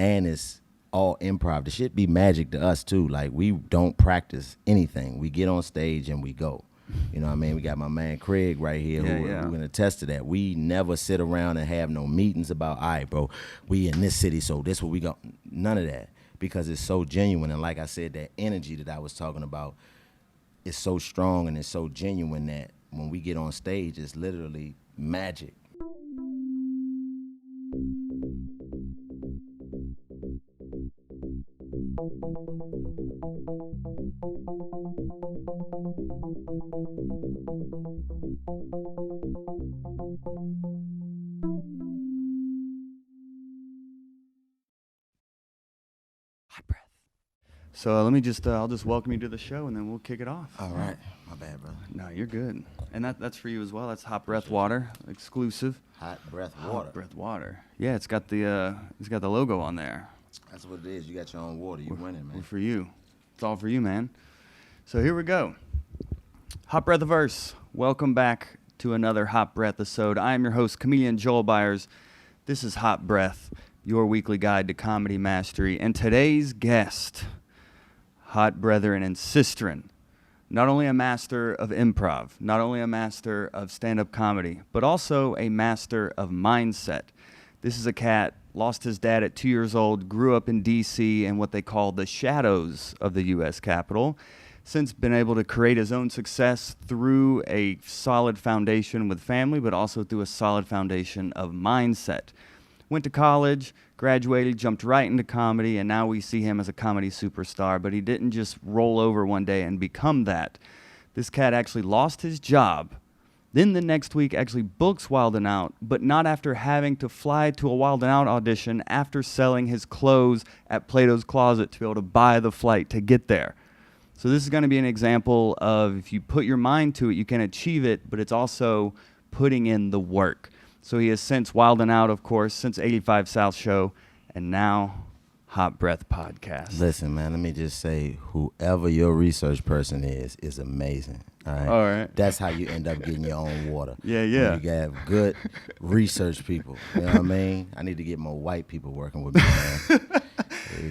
and it's all improv. The shit be magic to us too. Like, we don't practice anything. We get on stage and we go. You know what I mean? We got my man Craig right here who can attest to that. We never sit around and have no meetings about, all right, bro, we in this city, so this what we got. None of that, because it's so genuine. And like I said, that energy that I was talking about is so strong and it's so genuine that when we get on stage, it's literally magic. Hot breath. So let me just, I'll just welcome you to the show and then we'll kick it off. All right. My bad, brother. No, you're good. And that's for you as well. That's Hot Breath Water, exclusive. Hot breath water. Hot breath water. Yeah, it's got the logo on there. That's what it is. You got your own water. You winning, man. We're for you. It's all for you, man. So here we go. Hot Breathiverse. Welcome back to another Hot Breath episode. I am your host, comedian Joel Byars. This is Hot Breath, your weekly guide to comedy mastery. And today's guest, hot brethren and sistren, not only a master of improv, not only a master of stand-up comedy, but also a master of mindset. This is a cat, lost his dad at 2 years old, grew up in D.C. in what they call the shadows of the U.S. Capitol, since been able to create his own success through a solid foundation with family, but also through a solid foundation of mindset. Went to college, graduated, jumped right into comedy, and now we see him as a comedy superstar, but he didn't just roll over one day and become that. This cat actually lost his job. Then the next week actually books Wild 'N Out, but not after having to fly to a Wild 'N Out audition after selling his clothes at Plato's Closet to be able to buy the flight to get there. So this is going to be an example of if you put your mind to it, you can achieve it, but it's also putting in the work. So he has since Wild 'N Out, of course, since 85 South Show, and now Hot Breath Podcast. Listen, man, let me just say, whoever your research person is amazing. All right? All right. That's how you end up getting your own water. Yeah, yeah. You have good research people. You know what I mean? I need to get more white people working with me, man.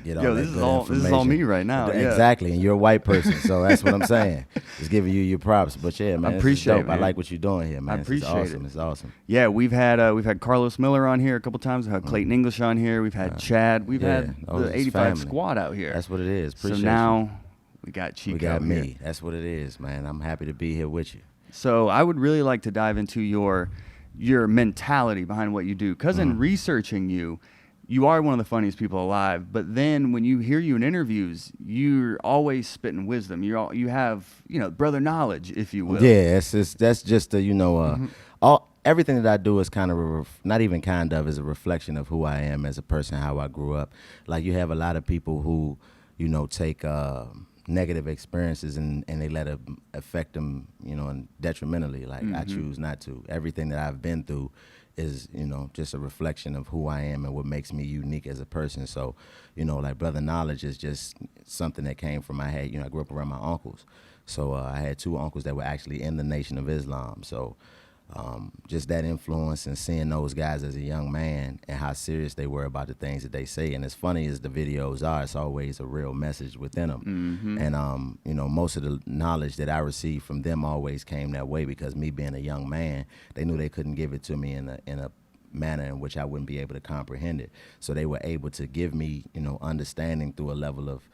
Get all Yo, that this is good all information. me right now. Yeah. Exactly, and you're a white person, so that's what I'm saying. Just giving you your props. But yeah, man, I appreciate this is dope. it, man. I like what you're doing here, man. I appreciate it's awesome. it. It's awesome. Yeah, we've had Carlos Miller on here a couple times. We've had Clayton English on here. We've had Chad. We've had the 85 family. squad out here. That's what it is. Appreciate so now we got Chico. We got me. Here. That's what it is, man. I'm happy to be here with you. So I would really like to dive into your mentality behind what you do, because in researching you, you are one of the funniest people alive. But then when you hear you in interviews, you're always spitting wisdom. You have brother knowledge, if you will. Yeah, that's just everything that I do is kind of not even kind of is a reflection of who I am as a person, how I grew up. Like, you have a lot of people who take negative experiences and they let it affect them, and detrimentally. Like, I choose not to. Everything that I've been through is, just a reflection of who I am and what makes me unique as a person. So, like, brother knowledge is just something that came from my head. I grew up around my uncles. So I had two uncles that were actually in the Nation of Islam. So just that influence and seeing those guys as a young man and how serious they were about the things that they say. And as funny as the videos are, it's always a real message within them. And, most of the knowledge that I received from them always came that way, because me being a young man, they knew they couldn't give it to me in a manner in which I wouldn't be able to comprehend it. So they were able to give me, understanding through a level of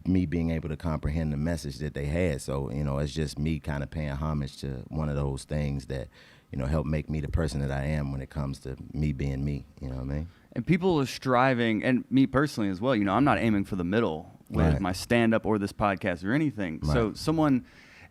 me being able to comprehend the message that they had. So, it's just me kind of paying homage to one of those things that, help make me the person that I am when it comes to me being me. You know what I mean? And people are striving, and me personally as well, I'm not aiming for the middle with my stand-up or this podcast or anything. Right. So someone,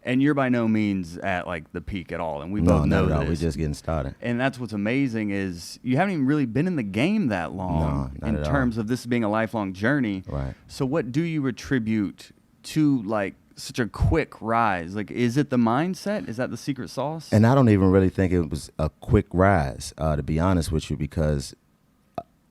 and you're by no means at like the peak at all, and we both know that. We're just getting started. And that's what's amazing is you haven't even really been in the game that long in terms of this being a lifelong journey. Right. So what do you attribute to like such a quick rise? Like, is it the mindset? Is that the secret sauce? And I don't even really think it was a quick rise, to be honest with you, because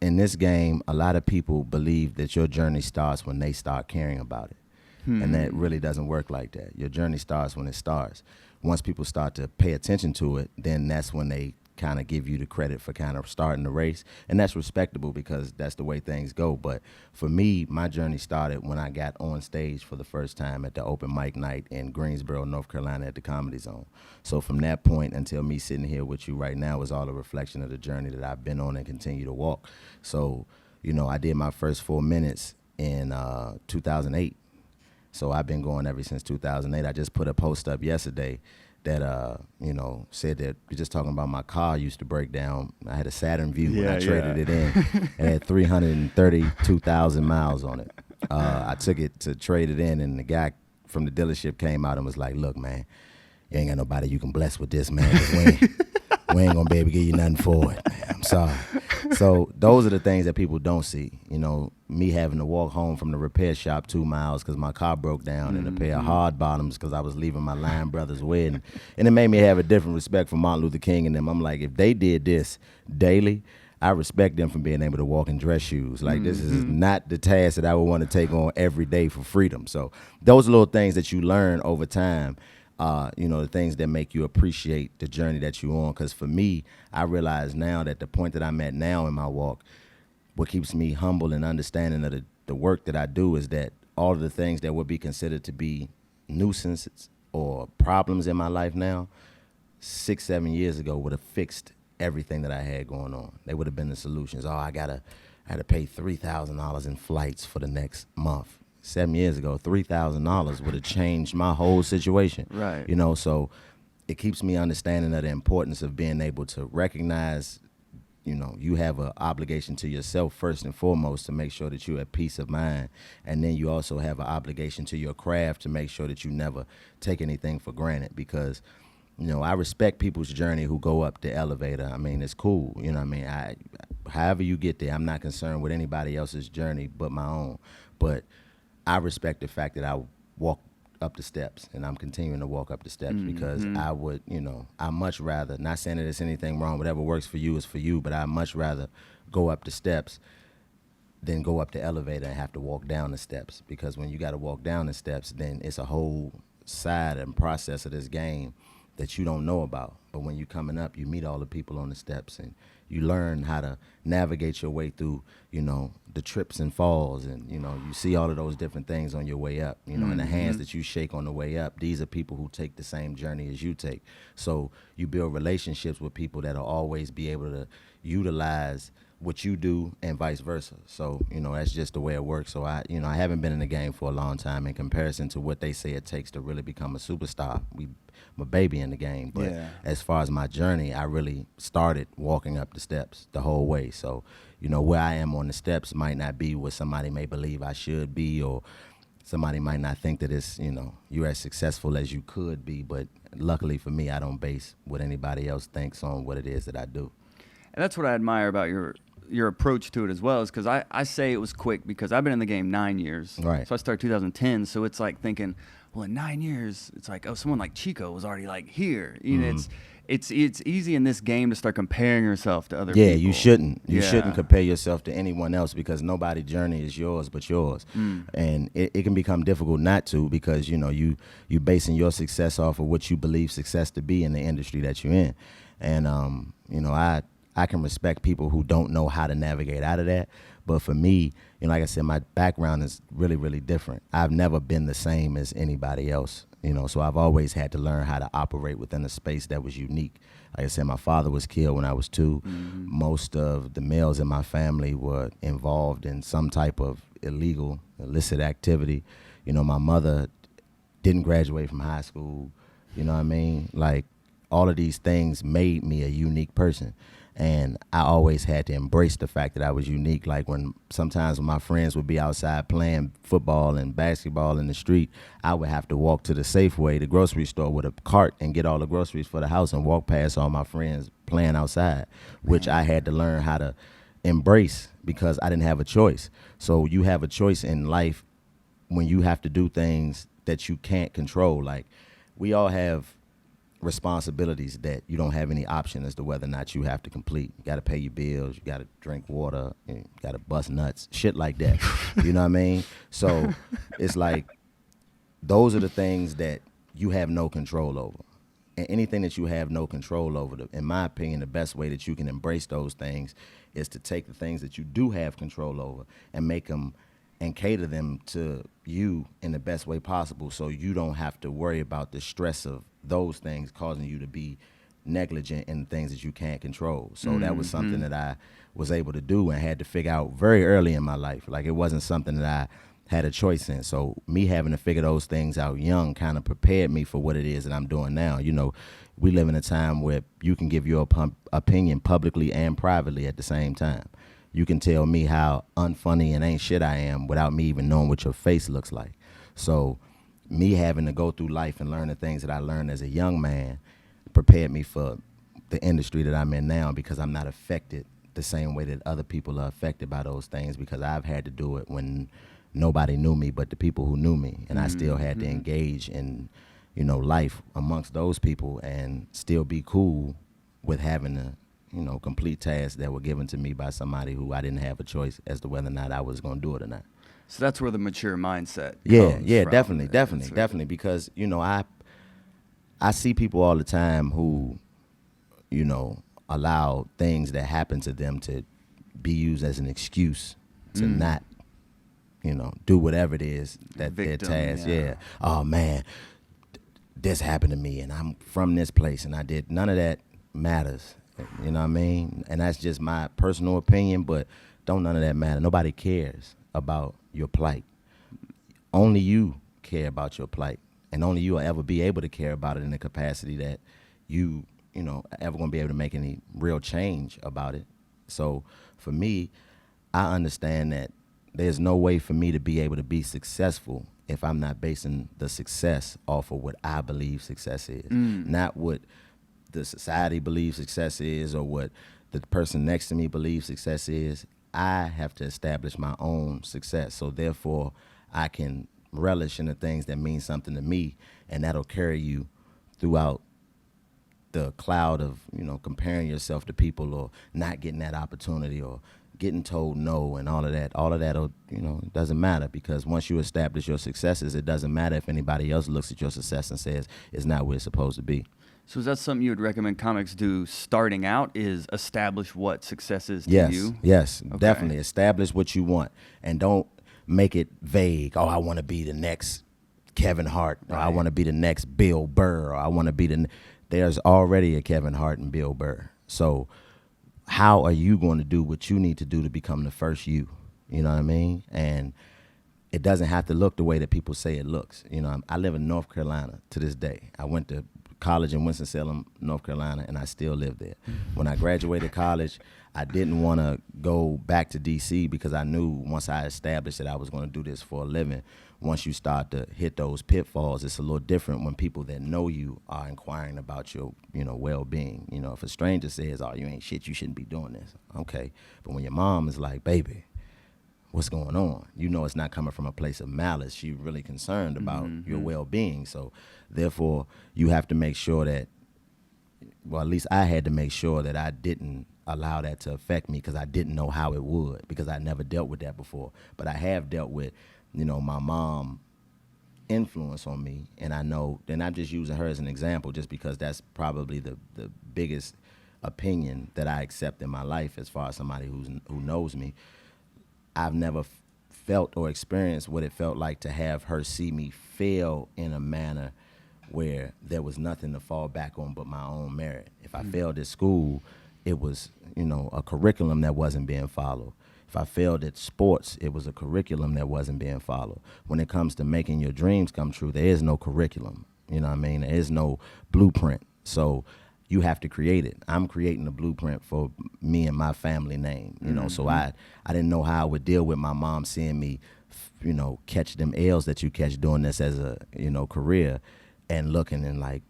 in this game, a lot of people believe that your journey starts when they start caring about it. And that really doesn't work like that. Your journey starts when it starts. Once people start to pay attention to it, then that's when they kind of give you the credit for kind of starting the race. And that's respectable because that's the way things go. But for me, my journey started when I got on stage for the first time at the open mic night in Greensboro, North Carolina at the Comedy Zone. So from that point until me sitting here with you right now is all a reflection of the journey that I've been on and continue to walk. So, you know, I did my first 4 minutes in 2008. So I've been going ever since 2008. I just put a post up yesterday that, you know, said that we're just talking about my car used to break down. I had a Saturn Vue when I traded it in. It had 332,000 miles on it. I took it to trade it in, and the guy from the dealership came out and was like, look, man, you ain't got nobody you can bless with this, man, 'cause we ain't gonna be able to give you nothing for it, man. I'm sorry. So those are the things that people don't see. You know, me having to walk home from the repair shop 2 miles because my car broke down, and a pair of hard bottoms because I was leaving my Lion Brothers wedding. And it made me have a different respect for Martin Luther King and them. I'm like, if they did this daily, I respect them for being able to walk in dress shoes. Like, this is not the task that I would want to take on every day for freedom. So those little things that you learn over time, you know, the things that make you appreciate the journey that you're on. Because for me, I realize now that the point that I'm at now in my walk, what keeps me humble and understanding of the work that I do is that all of the things that would be considered to be nuisances or problems in my life now, 6, 7 years ago would have fixed everything that I had going on. They would have been the solutions. Oh, I had to pay $3,000 in flights for the next month. 7 years ago, $3,000 would have changed my whole situation. Right. You know, so it keeps me understanding of the importance of being able to recognize, you know, you have an obligation to yourself first and foremost to make sure that you're at peace of mind. And then you also have an obligation to your craft to make sure that you never take anything for granted. Because, you know, I respect people's journey who go up the elevator. I mean, it's cool. You know what I mean? However you get there, I'm not concerned with anybody else's journey but my own. But I respect the fact that I walk up the steps, and I'm continuing to walk up the steps because I would, you know, I much rather, not saying that there's anything wrong, whatever works for you is for you, but I much rather go up the steps than go up the elevator and have to walk down the steps. Because when you got to walk down the steps, then it's a whole side and process of this game that you don't know about. But when you're coming up, you meet all the people on the steps, and you learn how to navigate your way through, you know, the trips and falls, and, you know, you see all of those different things on your way up, you know, and the hands that you shake on the way up. These are people who take the same journey as you take. So you build relationships with people that'll always be able to utilize what you do and vice versa. So, you know, that's just the way it works. So I haven't been in the game for a long time in comparison to what they say it takes to really become a superstar. I'm a baby in the game, but as far as my journey, I really started walking up the steps the whole way. So, you know, where I am on the steps might not be what somebody may believe I should be, or somebody might not think that it's, you know, you're as successful as you could be. But luckily for me, I don't base what anybody else thinks on what it is that I do. And that's what I admire about your approach to it as well, is because I say it was quick because I've been in the game 9 years. Right. So I started 2010. So it's like thinking, well, in 9 years, it's like, oh, someone like Chico was already like here. You know, it's easy in this game to start comparing yourself to other people. Yeah, you shouldn't. You shouldn't compare yourself to anyone else because nobody's journey is yours but yours. And it can become difficult not to because, you know, you basing your success off of what you believe success to be in the industry that you're in. And, you know, I can respect people who don't know how to navigate out of that. But for me, you know, like I said, my background is really, really different. I've never been the same as anybody else, you know, so I've always had to learn how to operate within a space that was unique. Like I said, my father was killed when I was 2. Most of the males in my family were involved in some type of illegal, illicit activity. You know, my mother didn't graduate from high school. You know what I mean? Like, all of these things made me a unique person. And I always had to embrace the fact that I was unique. Like sometimes when my friends would be outside playing football and basketball in the street, I would have to walk to the Safeway, the grocery store, with a cart and get all the groceries for the house and walk past all my friends playing outside, which I had to learn how to embrace because I didn't have a choice. So you have a choice in life when you have to do things that you can't control. Like, we all have responsibilities that you don't have any option as to whether or not you have to complete. You got to pay your bills, you got to drink water, you got to bust nuts, shit like that. You know what I mean? So it's like those are the things that you have no control over. and anything that you have no control over, in my opinion, the best way that you can embrace those things is to take the things that you do have control over and make them and cater them to you in the best way possible, so you don't have to worry about the stress of those things causing you to be negligent in things that you can't control. So that was something that I was able to do and had to figure out very early in my life. Like, it wasn't something that I had a choice in. So me having to figure those things out young kind of prepared me for what it is that I'm doing now. You know, we live in a time where you can give your opinion publicly and privately at the same time. You can tell me how unfunny and ain't shit I am without me even knowing what your face looks like. So me having to go through life and learn the things that I learned as a young man prepared me for the industry that I'm in now, because I'm not affected the same way that other people are affected by those things, because I've had to do it when nobody knew me but the people who knew me, and I still had to engage in, you know, life amongst those people and still be cool with having the, you know, complete tasks that were given to me by somebody who I didn't have a choice as to whether or not I was going to do it or not. So that's where the mature mindset Yeah, comes yeah, from. definitely, because, you know, I see people all the time who, you know, allow things that happen to them to be used as an excuse to not, you know, do whatever it is that Victim, their task. yeah. Yeah. Oh man, this happened to me and I'm from this place and I did. None of that matters. You know what I mean? And that's just my personal opinion, but don't none of that matter. Nobody cares about your plight. Only you care about your plight, and only you will ever be able to care about it in the capacity that you know, ever going to be able to make any real change about it. So for me, I understand that there's no way for me to be able to be successful if I'm not basing the success off of what I believe success is, not what the society believes success is or what the person next to me believes success is. I have to establish my own success, so therefore I can relish in the things that mean something to me, and that'll carry you throughout the cloud of, you know, comparing yourself to people or not getting that opportunity or getting told no and all of that. All of that, you know, it doesn't matter, because once you establish your successes, it doesn't matter if anybody else looks at your success and says it's not where it's supposed to be. So is that something you would recommend comics do starting out, is establish what success is to you? Yes, Okay. definitely. Establish what you want and don't make it vague. Oh, I want to be the next Kevin Hart, or I want to be the next Bill Burr, or I want to be there's already a Kevin Hart and Bill Burr. So how are you going to do what you need to do to become the first you? You know what I mean? And it doesn't have to look the way that people say it looks. You know, I live in North Carolina to this day. I went to college in Winston-Salem, North Carolina, and I still live there. When I graduated college, I didn't want to go back to D.C. because I knew once I established that I was going to do this for a living, once you start to hit those pitfalls, it's a little different when people that know you are inquiring about your, you know, well-being. You know, if a stranger says, oh, you ain't shit, you shouldn't be doing this. Okay. But when your mom is like, baby, what's going on? You know, it's not coming from a place of malice. She's really concerned about your well-being. So therefore, you have to make sure that, well, at least I had to make sure that I didn't allow that to affect me, because I didn't know how it would, because I never dealt with that before. But I have dealt with, you know, my mom influence on me, and I know, and I'm just using her as an example just because that's probably the biggest opinion that I accept in my life as far as somebody who knows me. I've never felt or experienced what it felt like to have her see me fail in a manner where there was nothing to fall back on but my own merit. If I failed at school, it was, you know, a curriculum that wasn't being followed. If I failed at sports, it was a curriculum that wasn't being followed. When it comes to making your dreams come true, there is no curriculum. You know what I mean? There is no blueprint. So you have to create it. I'm creating the blueprint for me and my family name, you know. So I didn't know how I would deal with my mom seeing me, you know, catch them L's that you catch doing this as a, you know, career, and looking and like,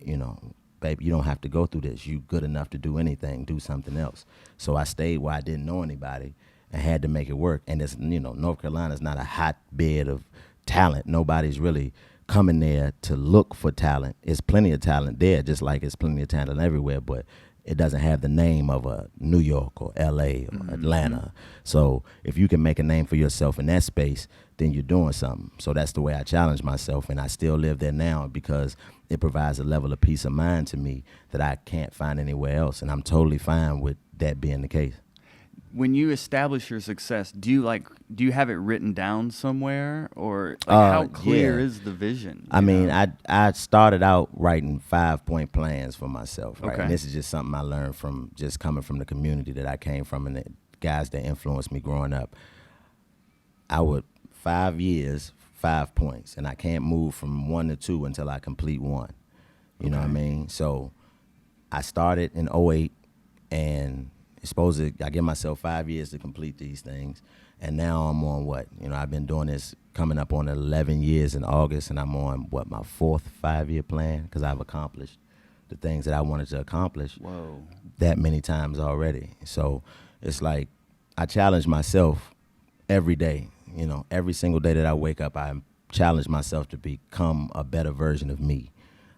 you know, baby, you don't have to go through this. You good enough to do anything, do something else. So I stayed where I didn't know anybody and had to make it work. And it's, you know, North Carolina's not a hotbed of talent. Nobody's really coming there to look for talent. It's plenty of talent there, just like it's plenty of talent everywhere, but it doesn't have the name of a New York or LA or Atlanta. So if you can make a name for yourself in that space, then you're doing something. So that's the way I challenge myself, and I still live there now because it provides a level of peace of mind to me that I can't find anywhere else, and I'm totally fine with that being the case. When you establish your success, do you have it written down somewhere, or how clear is the vision? I mean, I started out writing 5-point plans for myself, right? Okay. And this is just something I learned from just coming from the community that I came from and the guys that influenced me growing up. I would 5 years, 5 points, and I can't move from 1 to 2 until I complete 1. You know what I mean? So I started in 08, and I give myself 5 years to complete these things, and now I'm on what? I've been doing this coming up on 11 years in August, and I'm on my 4th 5-year plan because I've accomplished the things that I wanted to accomplish that many times already. So it's like I challenge myself every day. Every single day that I wake up, I challenge myself to become a better version of me.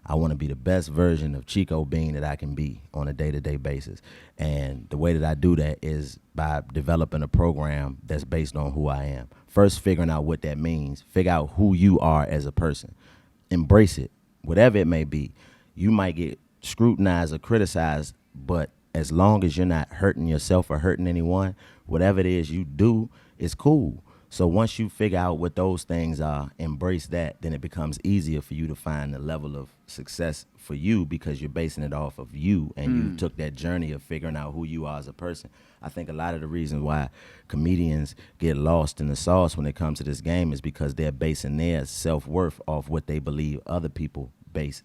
I want to be the best version of Chico Bean that I can be on a day-to-day basis. And the way that I do that is by developing a program that's based on who I am. First, figuring out what that means. Figure out who you are as a person. Embrace it, whatever it may be. You might get scrutinized or criticized, but as long as you're not hurting yourself or hurting anyone, whatever it is you do is cool. So once you figure out what those things are, embrace that, then it becomes easier for you to find the level of success for you because you're basing it off of you, and you took that journey of figuring out who you are as a person. I think a lot of the reasons why comedians get lost in the sauce when it comes to this game is because they're basing their self-worth off what they believe other people base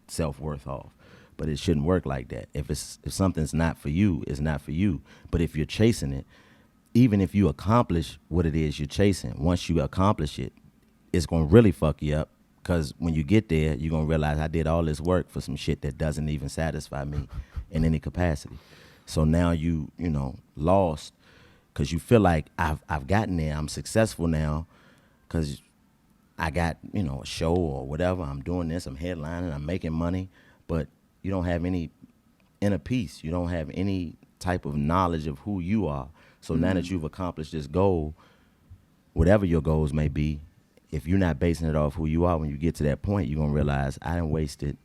self-worth off. But it shouldn't work like that. If something's not for you, it's not for you. But if you're chasing it, even if you accomplish what it is you're chasing, once you accomplish it, it's going to really fuck you up, because when you get there, you're going to realize I did all this work for some shit that doesn't even satisfy me in any capacity. So now you lost because you feel like I've gotten there. I'm successful now because I got, a show or whatever. I'm doing this. I'm headlining. I'm making money. But you don't have any inner peace. You don't have any type of knowledge of who you are. So now that you've accomplished this goal, whatever your goals may be, if you're not basing it off who you are, when you get to that point, you're going to realize I done wasted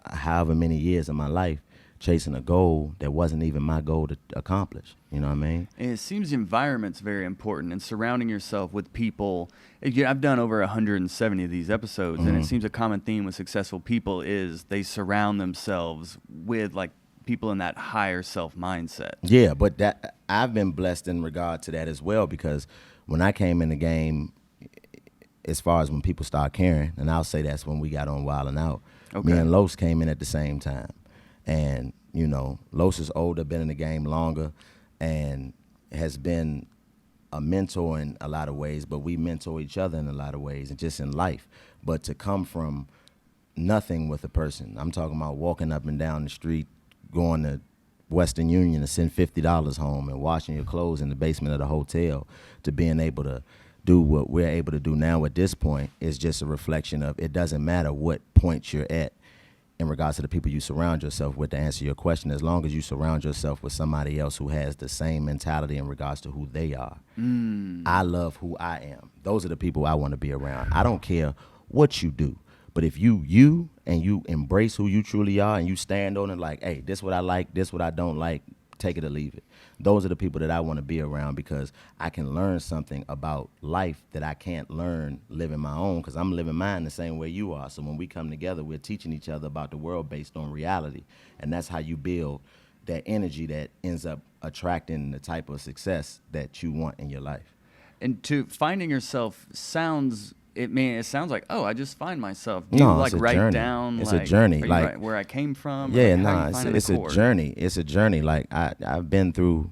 however many years of my life chasing a goal that wasn't even my goal to accomplish. You know what I mean? And it seems the environment's very important, and surrounding yourself with people. I've done over 170 of these episodes, and it seems a common theme with successful people is they surround themselves with people in that higher self mindset. Yeah, but that I've been blessed in regard to that as well, because when I came in the game, as far as when people start caring, and I'll say that's when we got on Wild 'N Out. Me and Los came in at the same time. And, Los is older, been in the game longer, and has been a mentor in a lot of ways, but we mentor each other in a lot of ways, and just in life. But to come from nothing with a person, I'm talking about walking up and down the street, going to Western Union to send $50 home and washing your clothes in the basement of the hotel, to being able to do what we're able to do now at this point is just a reflection of it doesn't matter what point you're at in regards to the people you surround yourself with, to answer your question, as long as you surround yourself with somebody else who has the same mentality in regards to who they are. I love who I am. Those are the people I want to be around. I don't care what you do. But if you and you embrace who you truly are, and you stand on it like, hey, this what I like, this what I don't like, take it or leave it. Those are the people that I want to be around, because I can learn something about life that I can't learn living my own, because I'm living mine the same way you are. So when we come together, we're teaching each other about the world based on reality. And that's how you build that energy that ends up attracting the type of success that you want in your life. And to finding yourself sounds like, I just find myself. Do you it's a write journey. down? It's a journey, where I came from. Yeah, it's a journey. It's a journey. Like I've been through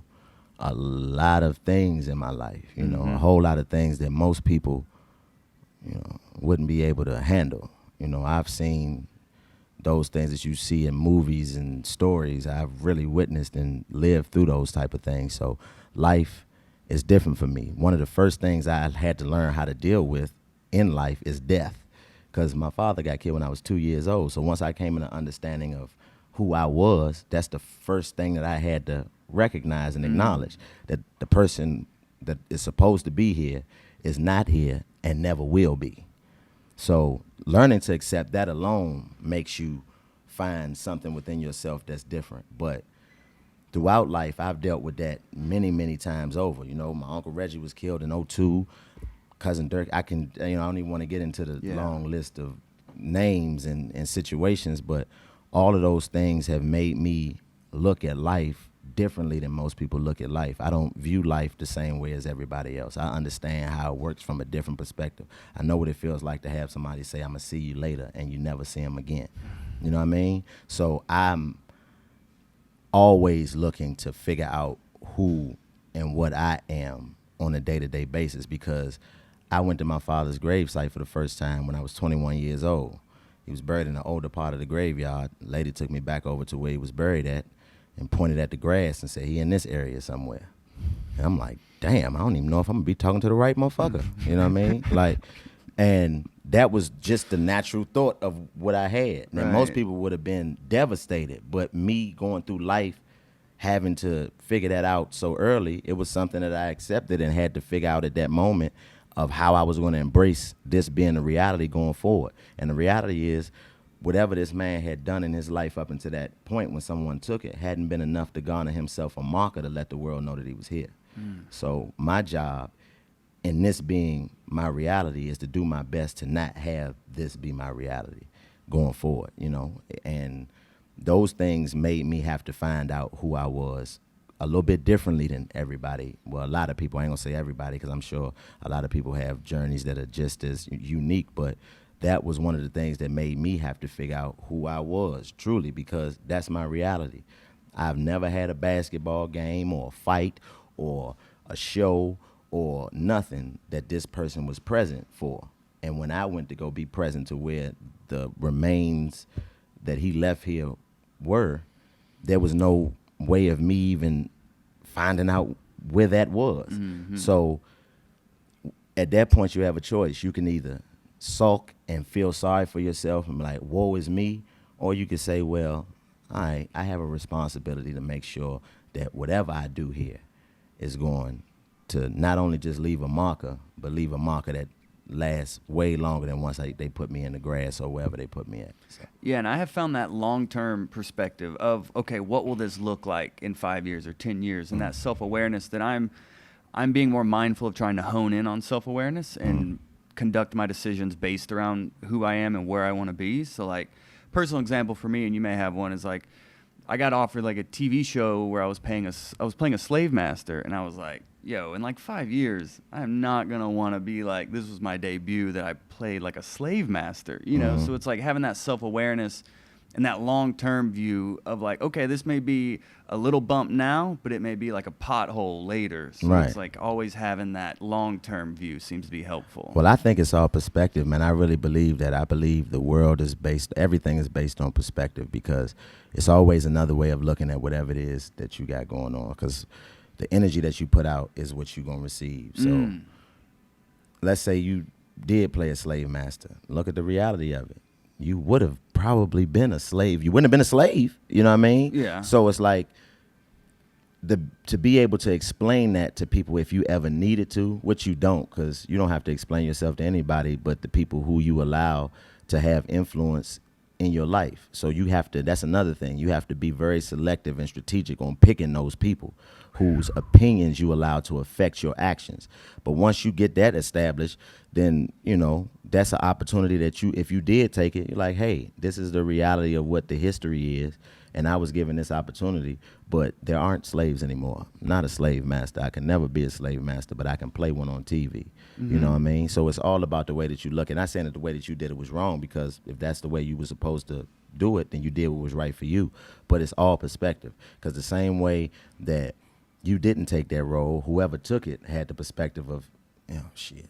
a lot of things in my life. A whole lot of things that most people, wouldn't be able to handle. I've seen those things that you see in movies and stories. I've really witnessed and lived through those type of things. So life is different for me. One of the first things I had to learn how to deal with in life is death, because my father got killed when I was 2 years old. So once I came into understanding of who I was, that's the first thing that I had to recognize and acknowledge, that the person that is supposed to be here is not here and never will be. So learning to accept that alone makes you find something within yourself that's different. But throughout life, I've dealt with that many, many times over. You know, my Uncle Reggie was killed in '02. Cousin Dirk, I don't even want to get into the long list of names and situations, but all of those things have made me look at life differently than most people look at life. I don't view life the same way as everybody else. I understand how it works from a different perspective. I know what it feels like to have somebody say, I'm going to see you later, and you never see them again. You know what I mean? So I'm always looking to figure out who and what I am on a day-to-day basis, because I went to my father's gravesite for the first time when I was 21 years old. He was buried in the older part of the graveyard. The lady took me back over to where he was buried at and pointed at the grass and said, he in this area somewhere. And I'm like, damn, I don't even know if I'm going to be talking to the right motherfucker. You know what I mean? Like, and that was just the natural thought of what I had. Now, most people would have been devastated, but me going through life having to figure that out so early, it was something that I accepted and had to figure out at that moment of how I was going to embrace this being a reality going forward. And the reality is, whatever this man had done in his life up until that point when someone took it hadn't been enough to garner himself a marker to let the world know that he was here. So my job in this being my reality is to do my best to not have this be my reality going forward, you know. And those things made me have to find out who I was a little bit differently than everybody. Well, a lot of people, I ain't gonna say everybody, because I'm sure a lot of people have journeys that are just as unique, but that was one of the things that made me have to figure out who I was truly, because that's my reality. I've never had a basketball game or a fight or a show or nothing that this person was present for. And when I went to go be present to where the remains that he left here were, there was no way of me even finding out where that was. So at that point, you have a choice. You can either sulk and feel sorry for yourself and be like, woe is me, or you could say, well, all right, I have a responsibility to make sure that whatever I do here is going to not only just leave a marker, but leave a marker that lasts way longer than once they put me in the grass or wherever they put me at. So. Yeah, and I have found that long-term perspective of, okay, what will this look like in 5 years or 10 years? And that self-awareness that I'm being more mindful of trying to hone in on self-awareness and conduct my decisions based around who I am and where I want to be. So, like, personal example for me, and you may have one, is like, I got offered like a TV show where I was playing a slave master, and I was like, yo, in like 5 years, I'm not gonna want to be like, this was my debut that I played like a slave master, you know? So it's like having that self-awareness and that long-term view of like, okay, this may be a little bump now, but it may be like a pothole later. So it's like always having that long-term view seems to be helpful. Well, I think it's all perspective, man. I really believe that. I believe the world is everything is based on perspective, because it's always another way of looking at whatever it is that you got going on, because the energy that you put out is what you're going to receive. So let's say you did play a slave master. Look at the reality of it. You would have probably been a slave. You wouldn't have been a slave. You know what I mean? Yeah. So it's like to be able to explain that to people if you ever needed to, which you don't, because you don't have to explain yourself to anybody but the people who you allow to have influence in your life. So you have to, that's another thing. You have to be very selective and strategic on picking those people whose opinions you allow to affect your actions. But once you get that established, then, you know, that's an opportunity that you, if you did take it, you're like, hey, this is the reality of what the history is, and I was given this opportunity, but there aren't slaves anymore. I'm not a slave master. I can never be a slave master, but I can play one on TV. You know what I mean? So it's all about the way that you look. And I'm not saying that the way that you did it was wrong, because if that's the way you were supposed to do it, then you did what was right for you. But it's all perspective, because the same way that you didn't take that role, whoever took it had the perspective of, you know, shit,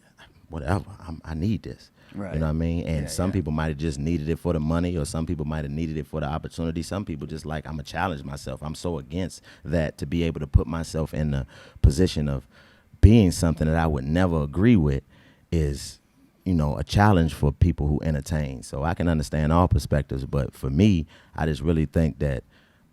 whatever, I need this. Right. You know what I mean? And some people might have just needed it for the money, or some people might have needed it for the opportunity. Some people just like, I'm going to challenge myself. I'm so against that, to be able to put myself in the position of being something that I would never agree with is a challenge for people who entertain. So I can understand all perspectives, but for me, I just really think that,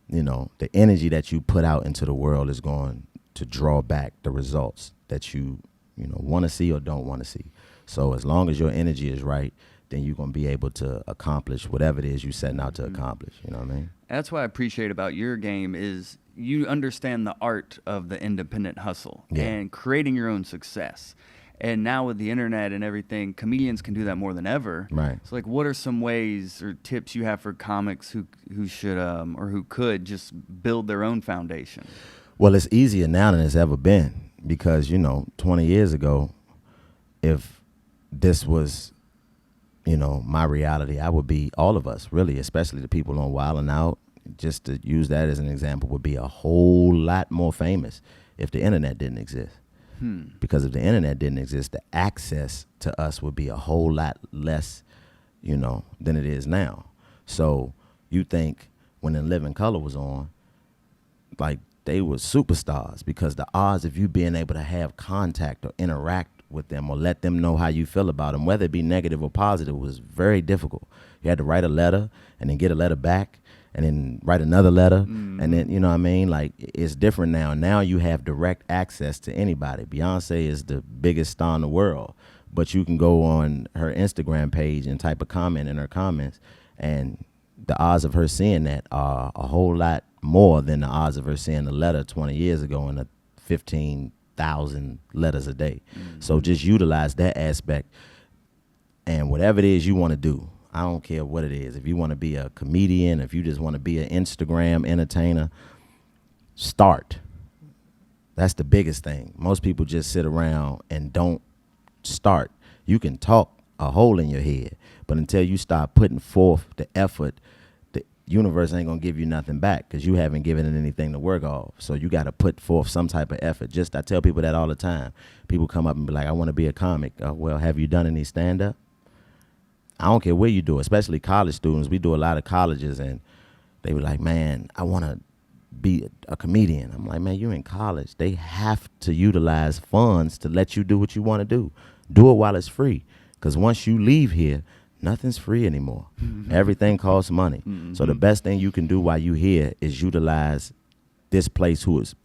the energy that you put out into the world is going to draw back the results that you want to see or don't want to see. So as long as your energy is right, then you're going to be able to accomplish whatever it is you're setting out to accomplish. You know what I mean? That's what I appreciate about your game is you understand the art of the independent hustle and creating your own success. And now with the internet and everything, comedians can do that more than ever. Right. So, like, what are some ways or tips you have for comics who should or who could just build their own foundation? Well, it's easier now than it's ever been because, 20 years ago, if this was, my reality, I would be, all of us, really, especially the people on Wild 'N Out, just to use that as an example, would be a whole lot more famous if the internet didn't exist. Because if the internet didn't exist, the access to us would be a whole lot less, than it is now. So you think when In Living Color was on, like, they were superstars because the odds of you being able to have contact or interact with them or let them know how you feel about them, whether it be negative or positive, was very difficult. You had to write a letter and then get a letter back and then write another letter. And then, you know what I mean? Like, it's different now. Now you have direct access to anybody. Beyonce is the biggest star in the world, but you can go on her Instagram page and type a comment in her comments, and the odds of her seeing that are a whole lot more than the odds of her seeing a letter 20 years ago in a 15,000 letters a day. So just utilize that aspect, and whatever it is you want to do, I don't care what it is. If you want to be a comedian, if you just want to be an Instagram entertainer, start. That's the biggest thing. Most people just sit around and don't start. You can talk a hole in your head, but until you start putting forth the effort, the universe ain't going to give you nothing back because you haven't given it anything to work off. So you got to put forth some type of effort. I tell people that all the time. People come up and be like, I want to be a comic. Well, have you done any stand-up? I don't care where you do it, especially college students. We do a lot of colleges, and they were like, man, I want to be a comedian. I'm like, man, you're in college. They have to utilize funds to let you do what you want to do. Do it while it's free, because once you leave here, nothing's free anymore. Everything costs money. So the best thing you can do while you're here is utilize this place who is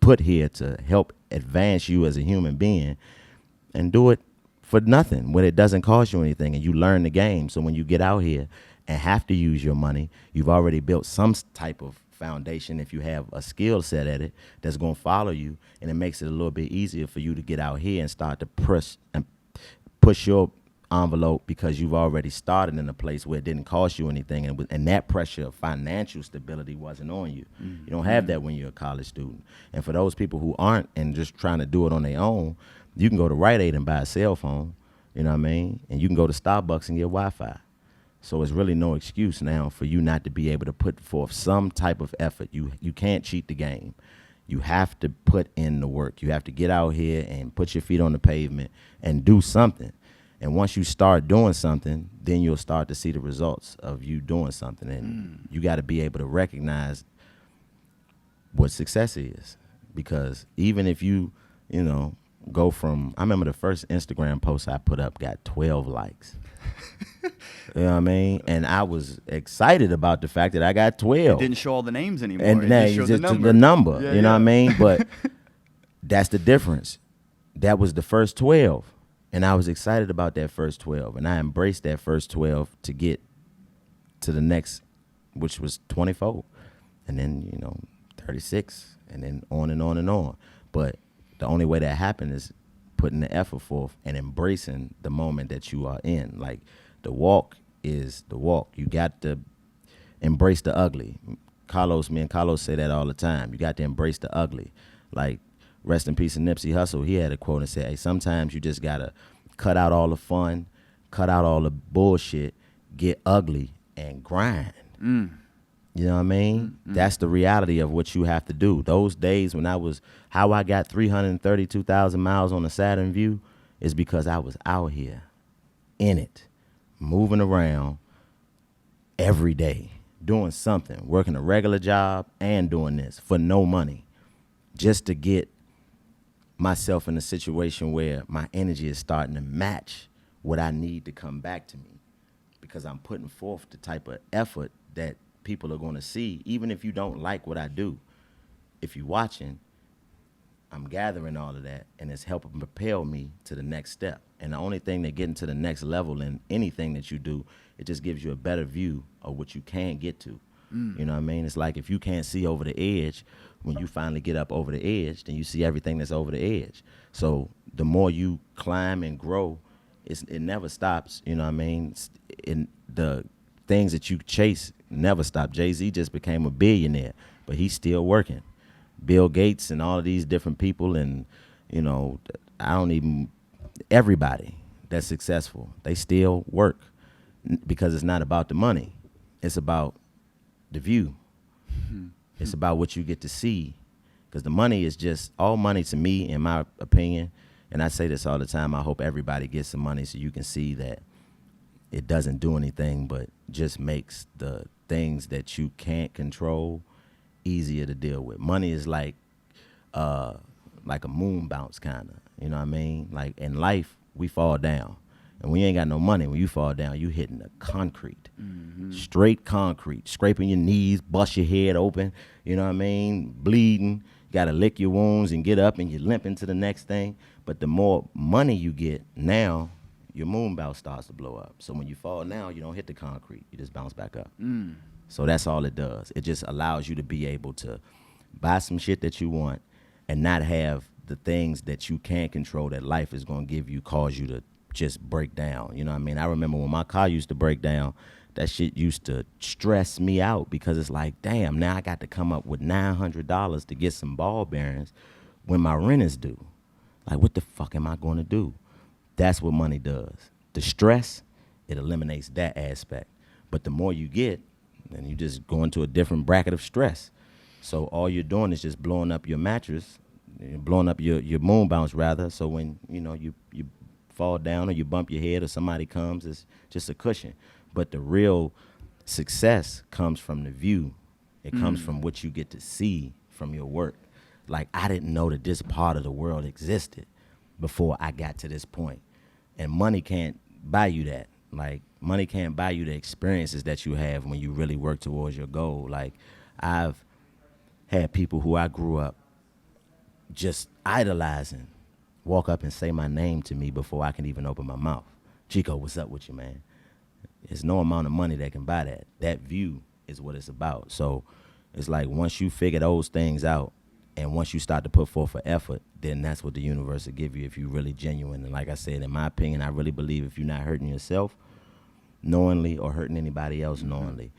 put here to help advance you as a human being, and do it for nothing when it doesn't cost you anything, and you learn the game. So when you get out here and have to use your money, you've already built some type of foundation, if you have a skill set at it, that's going to follow you, and it makes it a little bit easier for you to get out here and start to push your envelope, because you've already started in a place where it didn't cost you anything, and that pressure of financial stability wasn't on you. You don't have that when you're a college student. And for those people who aren't and just trying to do it on their own, you can go to Rite Aid and buy a cell phone, you know what I mean? And you can go to Starbucks and get Wi-Fi. So it's really no excuse now for you not to be able to put forth some type of effort. You can't cheat the game. You have to put in the work. You have to get out here and put your feet on the pavement and do something. And once you start doing something, then you'll start to see the results of you doing something. And you got to be able to recognize what success is. Because even if you go from, I remember the first Instagram post I put up got 12 likes. You know what I mean? And I was excited about the fact that I got 12. It didn't show all the names anymore. And it just showed the number. Yeah, you know what I mean? But that's the difference. That was the first 12. And I was excited about that first 12. And I embraced that first 12 to get to the next, which was 24. And then, 36. And then on and on and on. But the only way that happened is putting the effort forth and embracing the moment that you are in. Like, the walk is the walk. You got to embrace the ugly. Me and Carlos say that all the time. You got to embrace the ugly. Like, rest in peace of Nipsey Hussle. He had a quote and said, hey, sometimes you just got to cut out all the fun, cut out all the bullshit, get ugly, and grind. You know what I mean? That's the reality of what you have to do. Those days when how I got 332,000 miles on the Saturn View is because I was out here in it, moving around every day, doing something, working a regular job and doing this for no money, just to get myself in a situation where my energy is starting to match what I need to come back to me, because I'm putting forth the type of effort that people are going to see, even if you don't like what I do. If you're watching, I'm gathering all of that, and it's helping propel me to the next step. And the only thing that getting to the next level in anything that you do, it just gives you a better view of what you can get to. You know what I mean? It's like if you can't see over the edge, when you finally get up over the edge, then you see everything that's over the edge. So the more you climb and grow, it never stops. You know what I mean? In the things that you chase never stop. Jay-Z just became a billionaire, but he's still working. Bill Gates and all of these different people, and everybody that's successful, they still work, because it's not about the money. It's about the view. It's about what you get to see, because the money is just, all money to me, in my opinion, and I say this all the time, I hope everybody gets some money so you can see that it doesn't do anything but just makes the things that you can't control easier to deal with. Money is like a moon bounce kind of, you know what I mean? Like in life, we fall down, and we ain't got no money. When you fall down, you hitting the concrete, straight concrete, scraping your knees, bust your head open, you know what I mean? Bleeding, you got to lick your wounds and get up, and you're limping to the next thing. But the more money you get now, your moon bounce starts to blow up. So when you fall down, you don't hit the concrete, you just bounce back up. So that's all it does. It just allows you to be able to buy some shit that you want and not have the things that you can't control that life is going to give you cause you to just break down. You know what I mean? I remember when my car used to break down, that shit used to stress me out, because it's like, damn, now I got to come up with $900 to get some ball bearings when my rent is due. Like, what the fuck am I going to do? That's what money does. The stress, it eliminates that aspect. But the more you get, then you just go into a different bracket of stress. So all you're doing is just blowing up your mattress, blowing up your moon bounce rather. So when you fall down or you bump your head or somebody comes, it's just a cushion. But the real success comes from the view. It comes from what you get to see from your work. Like, I didn't know that this part of the world existed before I got to this point. And money can't buy you that. Like, money can't buy you the experiences that you have when you really work towards your goal. Like, I've had people who I grew up just idolizing walk up and say my name to me before I can even open my mouth. Chico, what's up with you, man? There's no amount of money that can buy that. That view is what it's about. So it's like, once you figure those things out, and once you start to put forth an effort, then that's what the universe will give you if you're really genuine. And like I said, in my opinion, I really believe if you're not hurting yourself knowingly or hurting anybody else knowingly,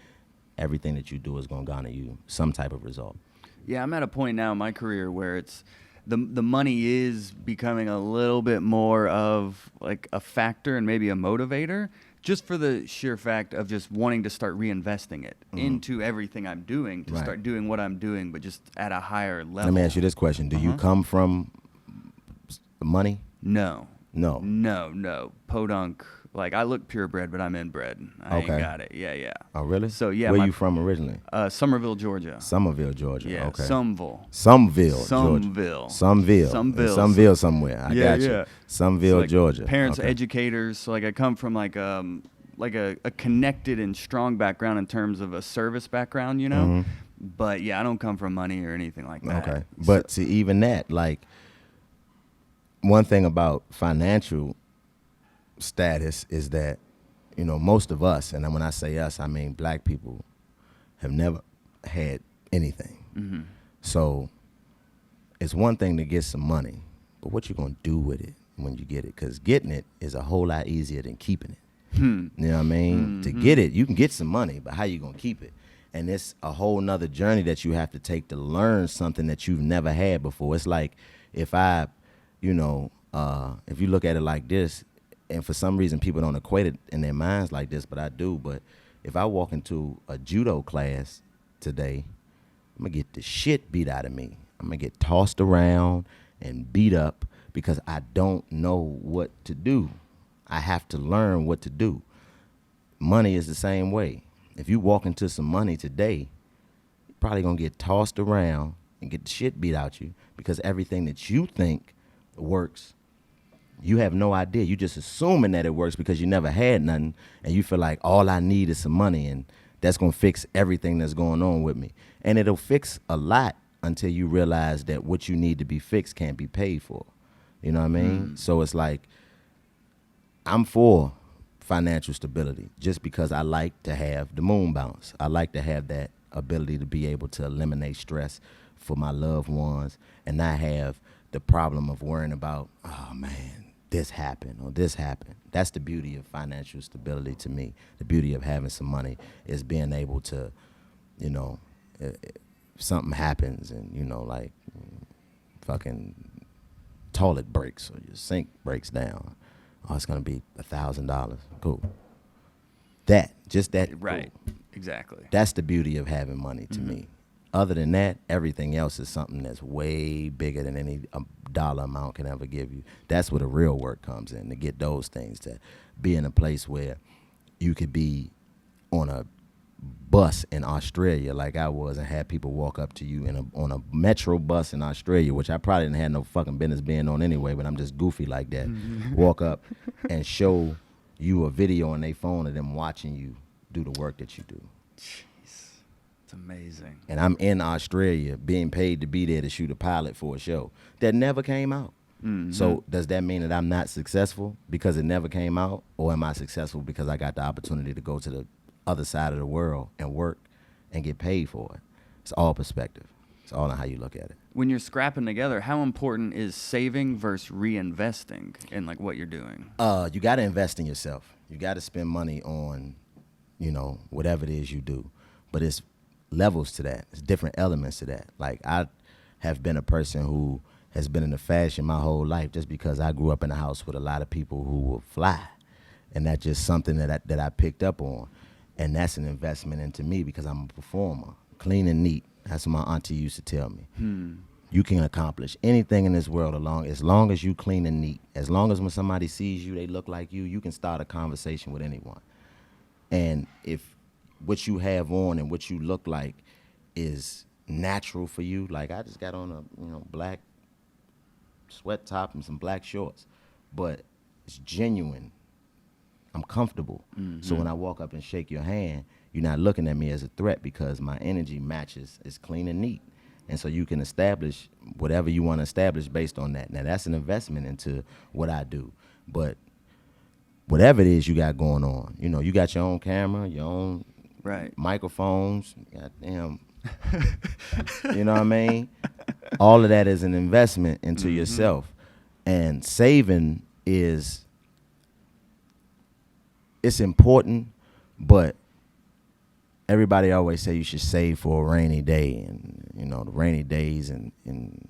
everything that you do is going to garner you some type of result. Yeah, I'm at a point now in my career where it's the money is becoming a little bit more of like a factor and maybe a motivator, just for the sheer fact of just wanting to start reinvesting it into everything I'm doing, to start doing what I'm doing, but just at a higher level. Let me ask you this question. Do you come from money? No. No. Podunk. Like, I look purebred, but I'm inbred. I ain't got it. Yeah. Oh, really? So, yeah. Where you from originally? Somerville, Georgia. Somerville, Georgia. Yeah, okay. Someville, Georgia. Someville somewhere. I got you. Someville, so, like, Georgia. Parents are educators. So, like, I come from, like a connected and strong background in terms of a service background, you know? But, yeah, I don't come from money or anything like that. Okay. But, see, even that, like, one thing about financial status is that, most of us, and when I say us, I mean black people, have never had anything. So it's one thing to get some money, but what you gonna do with it when you get it? Because getting it is a whole lot easier than keeping it. You know what I mean? To get it, you can get some money, but how you gonna keep it? And it's a whole nother journey that you have to take to learn something that you've never had before. It's like if if you look at it like this, and for some reason people don't equate it in their minds like this, but I do. But if I walk into a judo class today, I'm going to get the shit beat out of me. I'm going to get tossed around and beat up because I don't know what to do. I have to learn what to do. Money is the same way. If you walk into some money today, you're probably going to get tossed around and get the shit beat out you because everything that you think works You have no idea. You just assuming that it works because you never had nothing, and you feel like all I need is some money, and that's gonna fix everything that's going on with me. And it'll fix a lot until you realize that what you need to be fixed can't be paid for. You know what I mean? So it's like, I'm for financial stability just because I like to have the moon bounce. I like to have that ability to be able to eliminate stress for my loved ones and not have the problem of worrying about, oh man, this happened or this happened. That's the beauty of financial stability to me. The beauty of having some money is being able to, you know, if something happens and, you know, like fucking toilet breaks or your sink breaks down, oh, it's going to be $1,000. Cool. Just that. Right. Cool. Exactly. That's the beauty of having money to me. Other than that, everything else is something that's way bigger than any dollar amount can ever give you. That's where the real work comes in, to get those things, to be in a place where you could be on a bus in Australia like I was and have people walk up to you on a metro bus in Australia, which I probably didn't have no fucking business being on anyway, but I'm just goofy like that. Walk up and show you a video on their phone of them watching you do the work that you do. Jeez. It's amazing. And I'm in Australia being paid to be there to shoot a pilot for a show that never came out. So does that mean that I'm not successful because it never came out? Or am I successful because I got the opportunity to go to the other side of the world and work and get paid for it? It's all perspective. It's all on how you look at it. When you're scrapping together, how important is saving versus reinvesting in like what you're doing? You got to invest in yourself. You got to spend money on, you know, whatever it is you do. But it's levels to that. It's different elements to that. Like, I have been a person who has been in the fashion my whole life just because I grew up in a house with a lot of people who were fly. And that's just something that I picked up on. And that's an investment into me because I'm a performer. Clean and neat. That's what my auntie used to tell me. You can accomplish anything in this world as long as you clean and neat. As long as when somebody sees you, they look like you can start a conversation with anyone. And if what you have on and what you look like is natural for you, like I just got on a black sweat top and some black shorts, but it's genuine. I'm comfortable. So when I walk up and shake your hand, you're not looking at me as a threat because my energy matches. It's clean and neat. And so you can establish whatever you want to establish based on that. Now, that's an investment into what I do. But whatever it is you got going on, you know, you got your own camera, your own microphones, goddamn, you know what I mean? All of that is an investment into yourself. And saving it's important, but everybody always say you should save for a rainy day, and you know the rainy days, and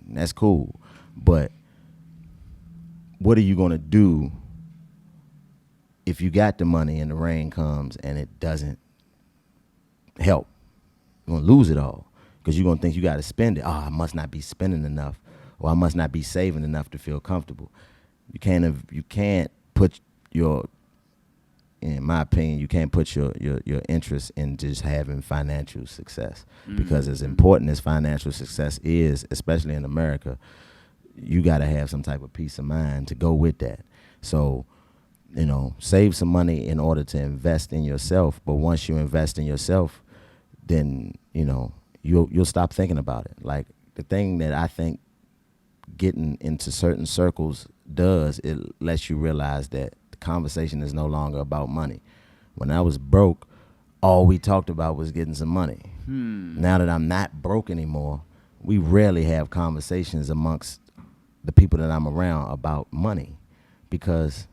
that's cool. But what are you gonna do if you got the money and the rain comes and it doesn't help? You're gonna lose it all because you're gonna think you got to spend it. Oh, I must not be spending enough, or I must not be saving enough to feel comfortable. You can't put your, in my opinion, you can't put your interest in just having financial success. Because as important as financial success is, especially in America, you got to have some type of peace of mind to go with that. So, you know, save some money in order to invest in yourself. But once you invest in yourself, then, you know, you'll stop thinking about it. Like, the thing that I think getting into certain circles does, it lets you realize that the conversation is no longer about money. When I was broke, all we talked about was getting some money. Now that I'm not broke anymore, we rarely have conversations amongst the people that I'm around about money because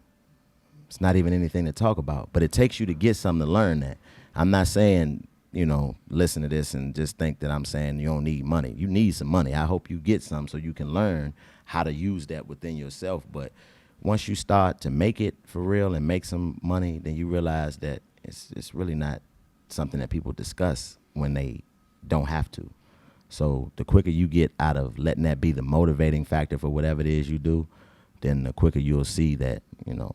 it's not even anything to talk about. But it takes you to get something to learn that. I'm not saying, you know, listen to this and just think that I'm saying you don't need money. You need some money. I hope you get some so you can learn how to use that within yourself. But once you start to make it for real and make some money, then you realize that it's really not something that people discuss when they don't have to. So the quicker you get out of letting that be the motivating factor for whatever it is you do, then the quicker you'll see that, you know,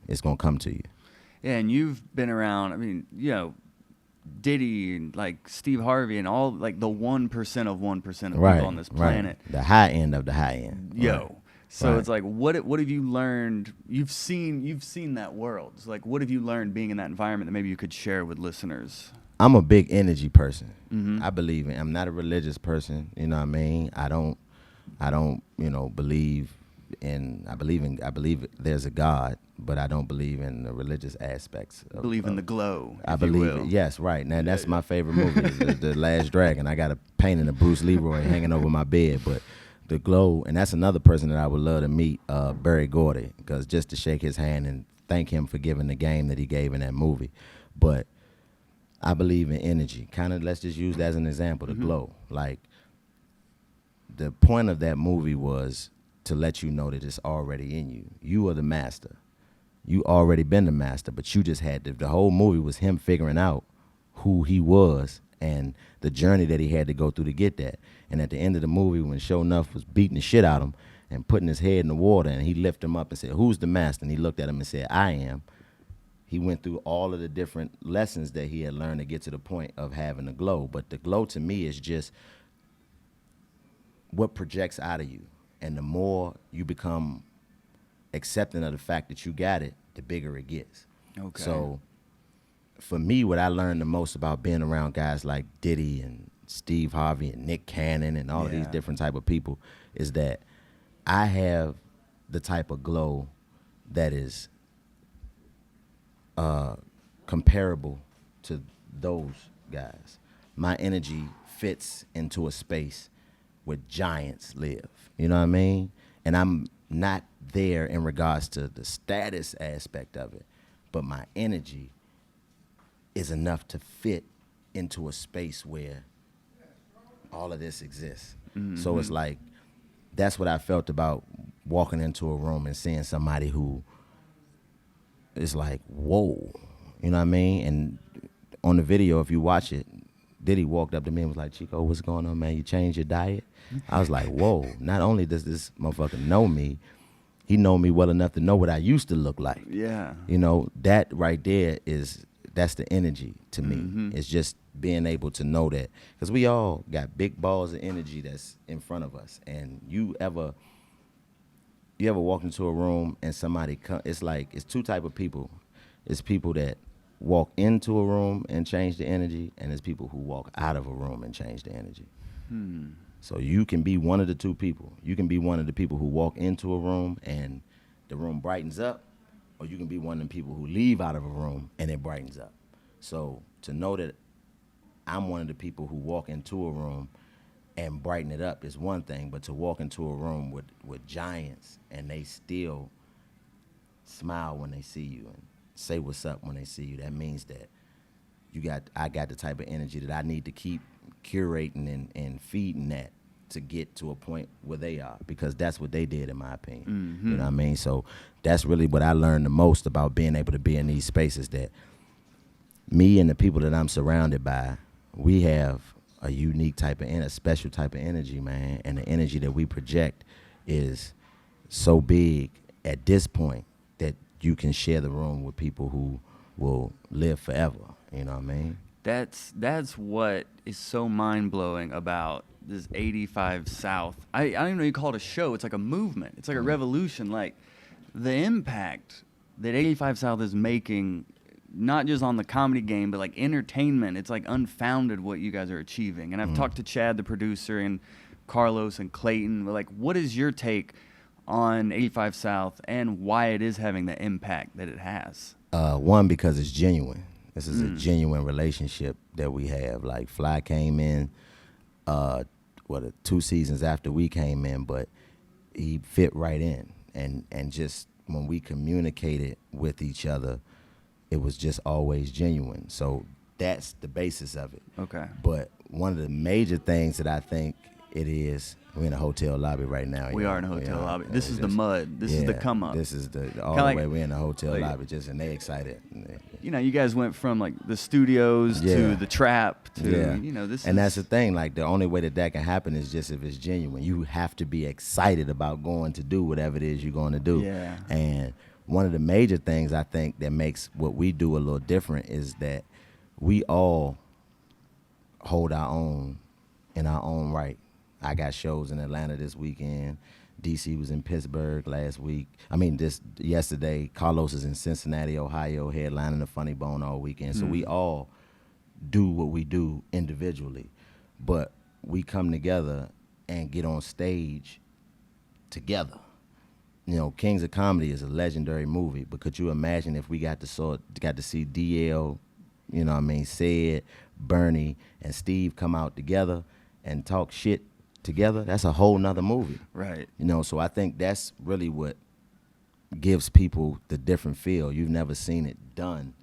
it's going to come to you. Yeah, and you've been around, I mean, you know, Diddy and like Steve Harvey and all like the 1% of 1% of people on this planet. Right. The high end of the high end. Yo. Right. So Right. it's like, what have you learned? You've seen that world. It's like, what have you learned being in that environment that maybe you could share with listeners? I'm a big energy person. Mm-hmm. I believe in. I'm not a religious person. You know what I mean? I don't. Believe in. I believe there's a God, but I don't believe in the religious aspects. Believe in the glow. I if you believe will. it. Yes, right. Now that's my favorite movie, the Last Dragon. I got a painting of Bruce Leroy hanging over my bed, but the glow, and that's another person that I would love to meet, Barry Gordy, because just to shake his hand and thank him for giving the game that he gave in that movie. But I believe in energy. Kind of, let's just use that as an example, the glow. Like, the point of that movie was to let you know that it's already in you. You are the master. You already been the master, but you just had to, the whole movie was him figuring out who he was and the journey that he had to go through to get that. And at the end of the movie, when Show Enough was beating the shit out of him and putting his head in the water, and he lifted him up and said, "Who's the master?" And he looked at him and said, "I am." He went through all of the different lessons that he had learned to get to the point of having the glow. But the glow to me is just what projects out of you. And the more you become accepting of the fact that you got it, the bigger it gets. Okay. So for me, what I learned the most about being around guys like Diddy and Steve Harvey and Nick Cannon and all of these different type of people is that I have the type of glow that is comparable to those guys. My energy fits into a space where giants live. You know what I mean? And I'm not there in regards to the status aspect of it, but my energy is enough to fit into a space where all of this exists. Mm-hmm. So it's like, that's what I felt about walking into a room and seeing somebody who is like, whoa, you know what I mean? And on the video, if you watch it, Diddy walked up to me and was like, "Chico, what's going on, man? You changed your diet?" I was like, whoa, not only does this motherfucker know me, he know me well enough to know what I used to look like. Yeah. You know, that right there that's the energy to me. Mm-hmm. It's just being able to know that. Because we all got big balls of energy that's in front of us. And you ever walk into a room and somebody it's like, it's two type of people. It's people that walk into a room and change the energy, and there's people who walk out of a room and change the energy. So you can be one of the two people. You can be one of the people who walk into a room and the room brightens up, or you can be one of the people who leave out of a room and it brightens up. So to know that I'm one of the people who walk into a room and brighten it up is one thing, but to walk into a room with giants and they still smile when they see you and say what's up when they see you, that means that I got the type of energy that I need to keep curating and feeding that to get to a point where they are, because that's what they did, in my opinion. Mm-hmm. You know what I mean? So that's really what I learned the most about being able to be in these spaces, that me and the people that I'm surrounded by, we have a unique type of a special type of energy, man. And the energy that we project is so big at this point that you can share the room with people who will live forever. You know what I mean? That's what is so mind-blowing about this 85 South. I don't even know you call it a show. It's like a movement. It's like a revolution. Like, the impact that 85 South is making, not just on the comedy game, but like entertainment. It's like unfounded what you guys are achieving. And I've talked to Chad, the producer, and Carlos and Clayton. But like, what is your take on 85 South and why it is having the impact that it has? One, because it's genuine. This is a genuine relationship that we have. Like, Fly came in, 2 seasons after we came in, but he fit right in. And just when we communicated with each other, it was just always genuine. So that's the basis of it. Okay. But one of the major things that I think it is, we're in a hotel lobby right now. We are in a hotel lobby. This is the mud. This is the come up. This is all the way. We're in a hotel lobby, and they excited. You know, you guys went from like the studios to the trap to this. And that's the thing. Like, the only way that can happen is just if it's genuine. You have to be excited about going to do whatever it is you're going to do. Yeah. And one of the major things I think that makes what we do a little different is that we all hold our own in our own right. I got shows in Atlanta this weekend. DC was in Pittsburgh last week. I mean, yesterday. Carlos is in Cincinnati, Ohio, headlining the Funny Bone all weekend. So we all do what we do individually, but we come together and get on stage together. You know, Kings of Comedy is a legendary movie, but could you imagine if we got to see DL, you know what I mean, Sid, Bernie, and Steve come out together and talk shit together? That's a whole nother movie. Right. You know, so I think that's really what gives people the different feel. You've never seen it done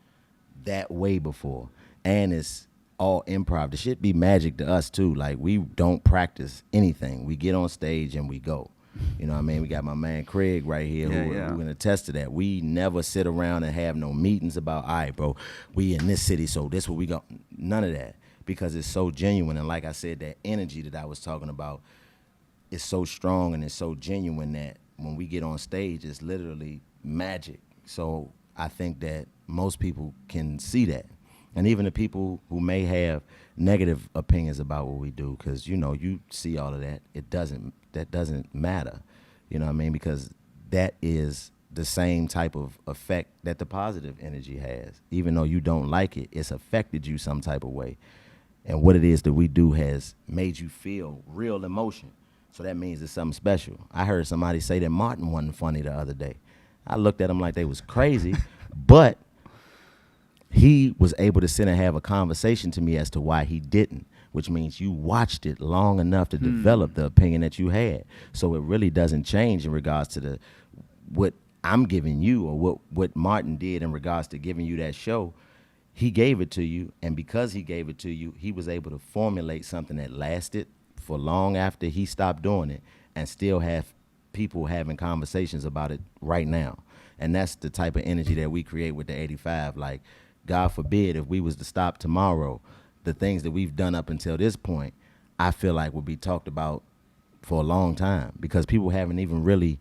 that way before. And it's all improv. The shit be magic to us too. Like, we don't practice anything. We get on stage and we go. You know what I mean? We got my man Craig right here who can attest to that. We never sit around and have no meetings about, all right, bro, we in this city, so this what we got. None of that, because it's so genuine. And like I said, that energy that I was talking about is so strong and it's so genuine that when we get on stage, it's literally magic. So I think that most people can see that. And even the people who may have negative opinions about what we do, because, you know, you see all of that, that doesn't matter, you know what I mean? Because that is the same type of effect that the positive energy has. Even though you don't like it, it's affected you some type of way. And what it is that we do has made you feel real emotion. So that means it's something special. I heard somebody say that Martin wasn't funny the other day. I looked at them like they was crazy, but he was able to sit and have a conversation to me as to why he didn't, which means you watched it long enough to develop the opinion that you had. So it really doesn't change in regards to what I'm giving you or what Martin did in regards to giving you that show. He gave it to you, and because he gave it to you, he was able to formulate something that lasted for long after he stopped doing it and still have people having conversations about it right now. And that's the type of energy that we create with the 85. Like, God forbid if we was to stop tomorrow, the things that we've done up until this point, I feel like will be talked about for a long time, because people haven't even really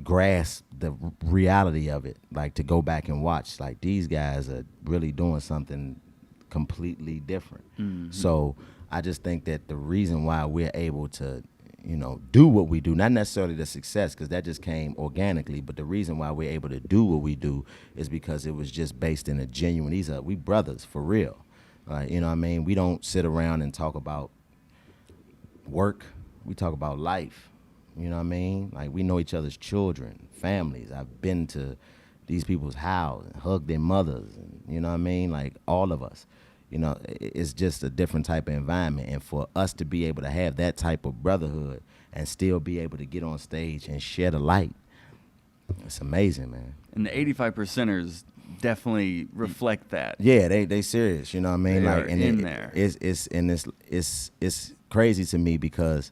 grasped the reality of it. Like, to go back and watch, like, these guys are really doing something completely different. Mm-hmm. So I just think that the reason why we're able to, you know, do what we do, not necessarily the success, because that just came organically, but the reason why we're able to do what we do is because it was just based in a genuine, we brothers for real. You know what I mean? We don't sit around and talk about work. We talk about life. You know what I mean? Like, we know each other's children, families. I've been to these people's house and hugged their mothers, and you know what I mean? Like, all of us. You know, it's just a different type of environment. And for us to be able to have that type of brotherhood and still be able to get on stage and share the light, it's amazing, man. And the 85 percenters definitely reflect that. Yeah, they serious, you know what I mean? They like, are and in there. It's crazy to me because,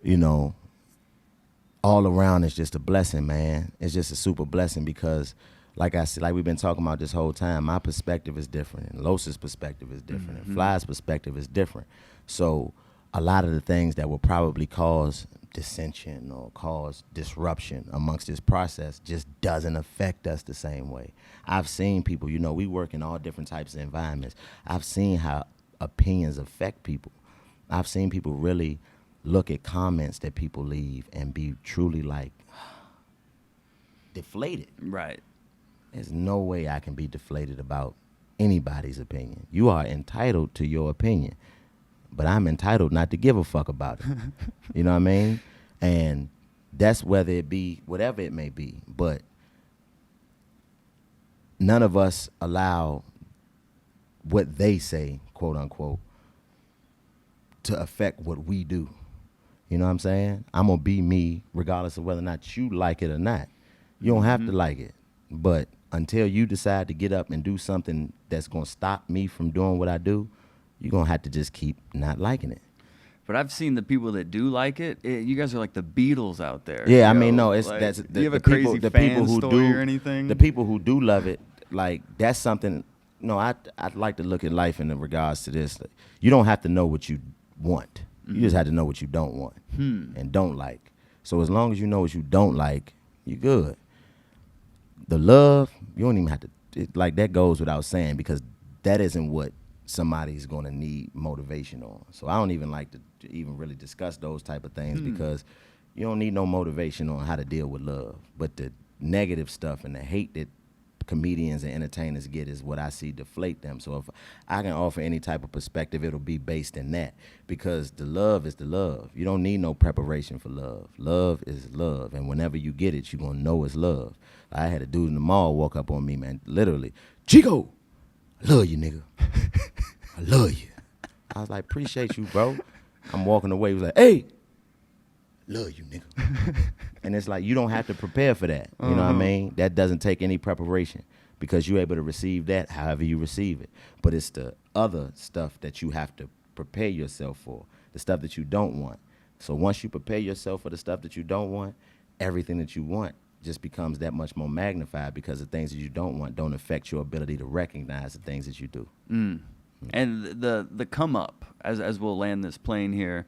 you know, all around it's just a blessing, man. It's just a super blessing because, like I said, like we've been talking about this whole time, my perspective is different, and Los's perspective is different, and Fly's perspective is different. So a lot of the things that will probably cause dissension or cause disruption amongst this process just doesn't affect us the same way. I've seen people, you know, we work in all different types of environments. I've seen how opinions affect people. I've seen people really look at comments that people leave and be truly like deflated. Right. There's no way I can be deflated about anybody's opinion. You are entitled to your opinion, but I'm entitled not to give a fuck about it. You know what I mean? And that's whether it be whatever it may be. But none of us allow what they say, quote unquote, to affect what we do. You know what I'm saying? I'm going to be me regardless of whether or not you like it or not. You don't have to like it. But until you decide to get up and do something that's going to stop me from doing what I do, you're going to have to just keep not liking it. But I've seen the people that do like it. You guys are like the Beatles out there. Yeah, I mean, no, it's like, that's do you have a crazy fan story or anything? The people who do love it, like, that's something. No, I'd like to look at life in regards to this. You don't have to know what you want. You just have to know what you don't want and don't like. So as long as you know what you don't like, you're good. The love, you don't even have to, like, that goes without saying, because that isn't what somebody's going to need motivation on. So I don't even like to even really discuss those type of things because You don't need no motivation on how to deal with love. But the negative stuff and the hate that comedians and entertainers get is what I see deflate them. So if I can offer any type of perspective, it'll be based in that, because the love is the love. You don't need no preparation for love. Love is love, and whenever you get it, you're gonna know it's love. I had a dude in the mall walk up on me, man, literally, Chico, I love you, nigga. I love you. I was like, appreciate you, bro. I'm walking away. He was like, hey, love you, nigga. And it's like, you don't have to prepare for that. You know what I mean? That doesn't take any preparation, because you're able to receive that however you receive it. But it's the other stuff that you have to prepare yourself for, the stuff that you don't want. So once you prepare yourself for the stuff that you don't want, everything that you want just becomes that much more magnified, because the things that you don't want don't affect your ability to recognize the things that you do. And the come up, as we'll land this plane here,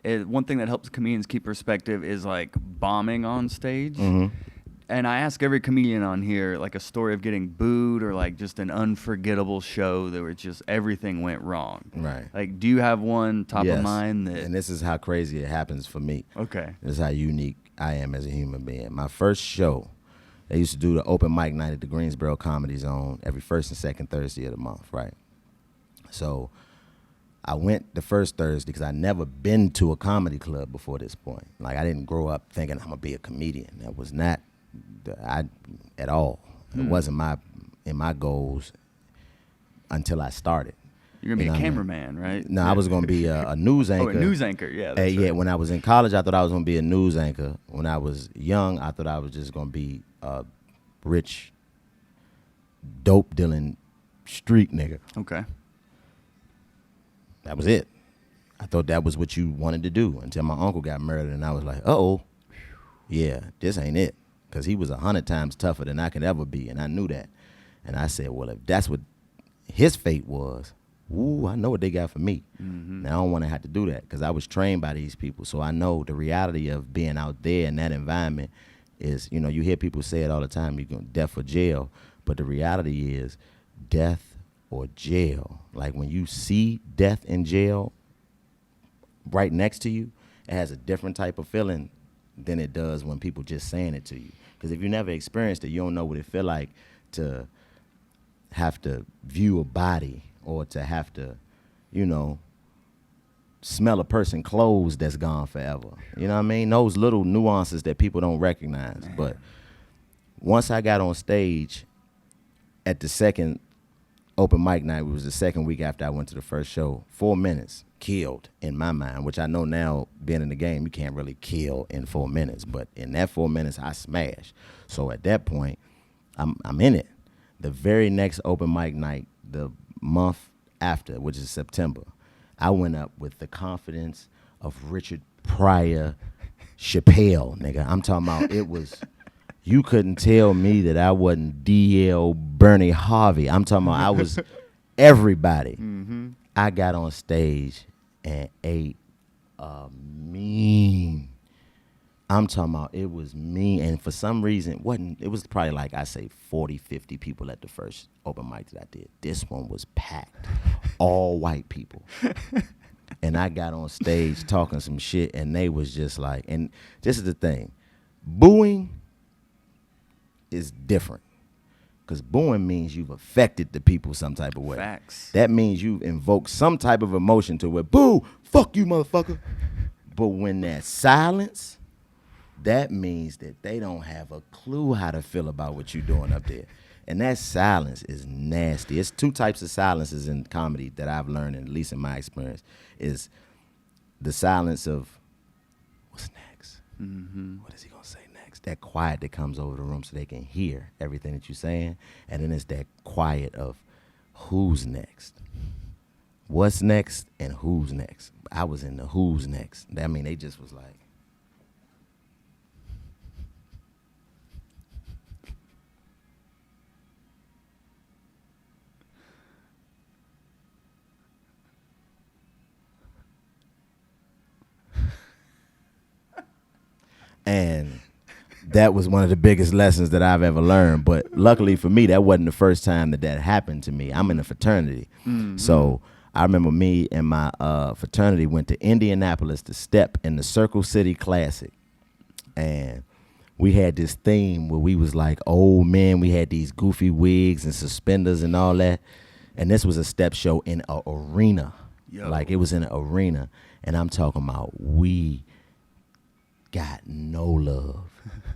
one thing that helps comedians keep perspective is like bombing on stage. And I ask every comedian on here like a story of getting booed or like just an unforgettable show that where just everything went wrong. Right. Like, do you have one top of mind that? And this is how crazy it happens for me. Okay. This is how unique I am as a human being. My first show, they used to do the open mic night at the Greensboro Comedy Zone every first and second Thursday of the month, right? So I went the first Thursday because I'd never been to a comedy club before this point. Like, I didn't grow up thinking I'm gonna be a comedian. That was not at all. It wasn't in my goals until I started. You're gonna be a cameraman, right? No, I was gonna be a news anchor. Oh, a news anchor, yeah. That's Yeah, right. when I was in college, I thought I was gonna be a news anchor. When I was young, I thought I was just gonna be a rich, dope dealing street nigga. Okay. That was it. I thought that was what you wanted to do until my uncle got murdered, and I was like, uh-oh, yeah, this ain't it. Because he was 100 times tougher than I could ever be, and I knew that. And I said, well, if that's what his fate was, ooh, I know what they got for me. Now, I don't want to have to do that, because I was trained by these people. So I know the reality of being out there in that environment is, you know, you hear people say it all the time, you're going death or jail. But the reality is death or jail. Like, when you see death in jail right next to you, it has a different type of feeling than it does when people just saying it to you. Because if you never experienced it, you don't know what it feel like to have to view a body, or to have to, you know, smell a person clothes that's gone forever. You know what I mean? Those little nuances that people don't recognize. Man. But once I got on stage at the second open mic night, it was the second week after I went to the first show, 4 minutes killed in my mind, which I know now, being in the game, you can't really kill in 4 minutes. But in that 4 minutes, I smashed. So at that point, I'm in it. The very next open mic night, the month after, which is September, I went up with the confidence of Richard Pryor Chappelle, nigga. I'm talking about, it was, you couldn't tell me that I wasn't D.L. Bernie Harvey. I'm talking about I was everybody. I got on stage and ate mean. I'm talking about, it was mean. And for some reason, it was probably like, I say 40, 50 people at the first open mic that I did. This one was packed. All white people. And I got on stage talking some shit, and they was just like, and this is the thing. Booing is different. Because booing means you've affected the people some type of way. Facts. That means you've invoked some type of emotion to it. Boo! Fuck you, motherfucker. But when that's silence, that means that they don't have a clue how to feel about what you're doing up there. And that silence is nasty. It's two types of silences in comedy that I've learned, at least in my experience, is the silence of, what's next? What is he going to say next? That quiet that comes over the room so they can hear everything that you're saying. And then it's that quiet of who's next? What's next and who's next? I was in the who's next. I mean, they just was like, and that was one of the biggest lessons that I've ever learned. But luckily for me, that wasn't the first time that happened to me. I'm in a fraternity. So I remember me and my fraternity went to Indianapolis to step in the Circle City Classic. and we had this theme where we was like old men. We had these goofy wigs and suspenders and all that. And this was a step show in an arena. Yo. Like it was in an arena. And I'm talking about we got no love.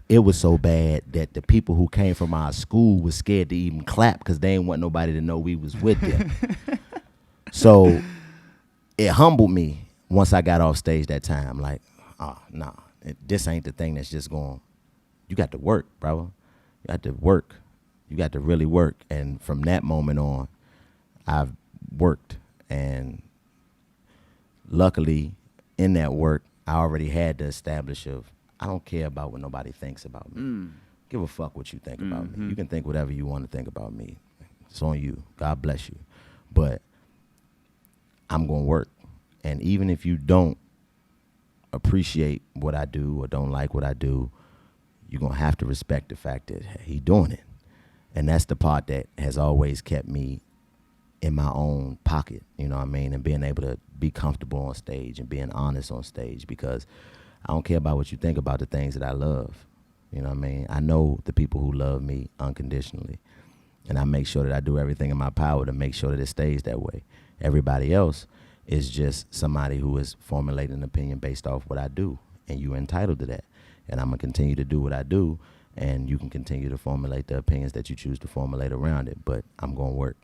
It was so bad that the people who came from our school was scared to even clap because they didn't want nobody to know we was with them. So it humbled me once I got off stage that time. Like, nah, this ain't the thing that's just going. You got to work, bro. You got to work. You got to really work. And from that moment on, I've worked. And luckily, in that work, I already had the establish of, I don't care about what nobody thinks about me. Give a fuck what you think about me. You can think whatever you want to think about me. It's on you. God bless you. But I'm going to work. And even if you don't appreciate what I do or don't like what I do, you're going to have to respect the fact that he doing it. And that's the part that has always kept me in my own pocket, you know what I mean? And being able to be comfortable on stage and being honest on stage, because I don't care about what you think about the things that I love. You know what I mean? I know the people who love me unconditionally. And I make sure that I do everything in my power to make sure that it stays that way. Everybody else is just somebody who is formulating an opinion based off what I do. And you're entitled to that. And I'm going to continue to do what I do. And you can continue to formulate the opinions that you choose to formulate around it. But I'm going to work.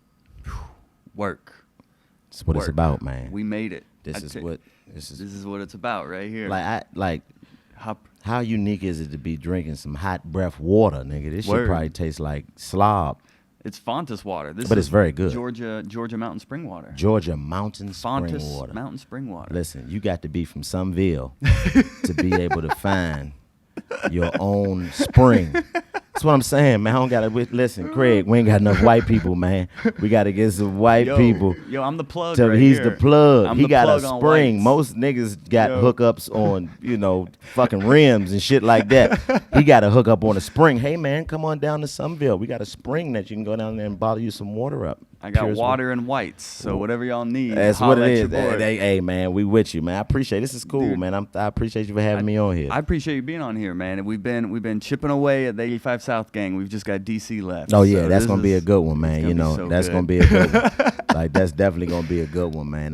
Work. It's what it's about, man. We made it. This is what it's about right here. How unique is it to be drinking some hot breath water, nigga? This shit probably tastes like slob. It's Fontas water. But it's very good. Georgia mountain spring water. Georgia mountain Fontas spring water. Mountain spring water. Listen, you got to be from Someville to be able to find your own spring. That's what I'm saying, man. I don't gotta listen, Craig. We ain't got enough white people, man. We gotta get some white people. Yo, I'm the plug. He's the plug. He got a plug spring. Most niggas got hookups on, fucking rims and shit like that. He got a hookup on a spring. Hey, man, come on down to Someville. We got a spring that you can go down there and bottle you some water up. I got water and whites, so whatever y'all need. That's what it is. Hey, man, we with you, man. I appreciate it. This is cool, dude, man. I appreciate you for having me on here. I appreciate you being on here, man. And we've been chipping away at the 85 South gang. We've just got DC left. Oh yeah, so that's gonna be a good one, man. That's gonna be a good one. Like that's definitely gonna be a good one, man.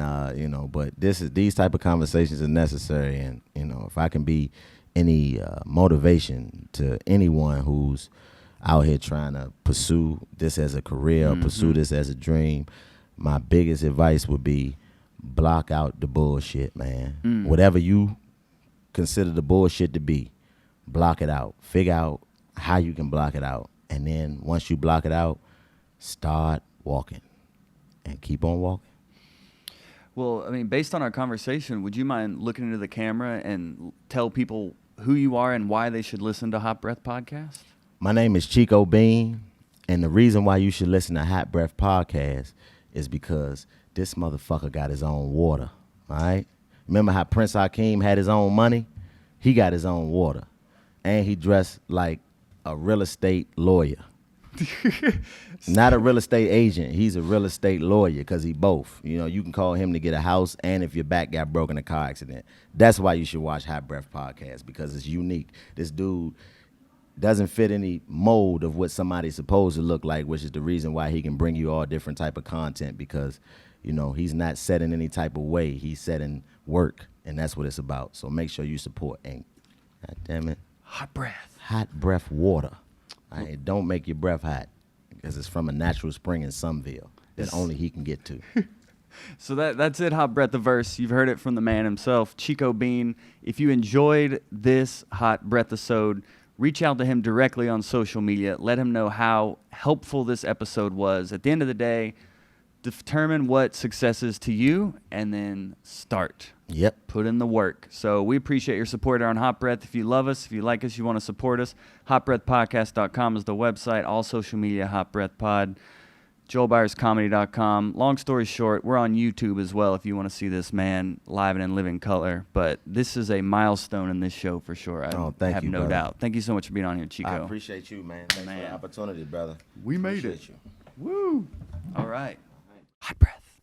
But these type of conversations are necessary, and if I can be any motivation to anyone who's out here trying to pursue this as a career or pursue this as a dream, my biggest advice would be block out the bullshit, man. Whatever you consider the bullshit to be, block it out. Figure out how you can block it out. And then once you block it out, start walking and keep on walking. Well, I mean, based on our conversation, would you mind looking into the camera and tell people who you are and why they should listen to Hot Breath Podcast? My name is Chico Bean, and the reason why you should listen to Hot Breath Podcast is because this motherfucker got his own water, all right? Remember how Prince Hakeem had his own money? He got his own water, and he dressed like a real estate lawyer. Not a real estate agent. He's a real estate lawyer because he both. You can call him to get a house, and if your back got broken in a car accident. That's why you should watch Hot Breath Podcast, because it's unique. This dude doesn't fit any mold of what somebody's supposed to look like, which is the reason why he can bring you all different type of content, because he's not set in any type of way. He's set in work, and that's what it's about. So make sure you support. And God damn it, Hot breath water. Don't make your breath hot, because it's from a natural spring in Someville that only he can get to. So that's it, Hot Breath the Verse. You've heard it from the man himself, Chico Bean. If you enjoyed this Hot Breath-isode, reach out to him directly on social media. Let him know how helpful this episode was. At the end of the day, determine what success is to you, and then start. Yep. Put in the work. So we appreciate your support here on Hot Breath. If you love us, if you like us, you want to support us, hotbreathpodcast.com is the website. All social media, Hot Breath Pod. joel-byars-comedy.com. Long story short, we're on YouTube as well if you want to see this man live and in living color. But this is a milestone in this show for sure. I have no doubt. Thank you so much for being on here, Chico. I appreciate you, man. Thanks for the opportunity, brother. We made it. You. Woo. All right. Hot Breath.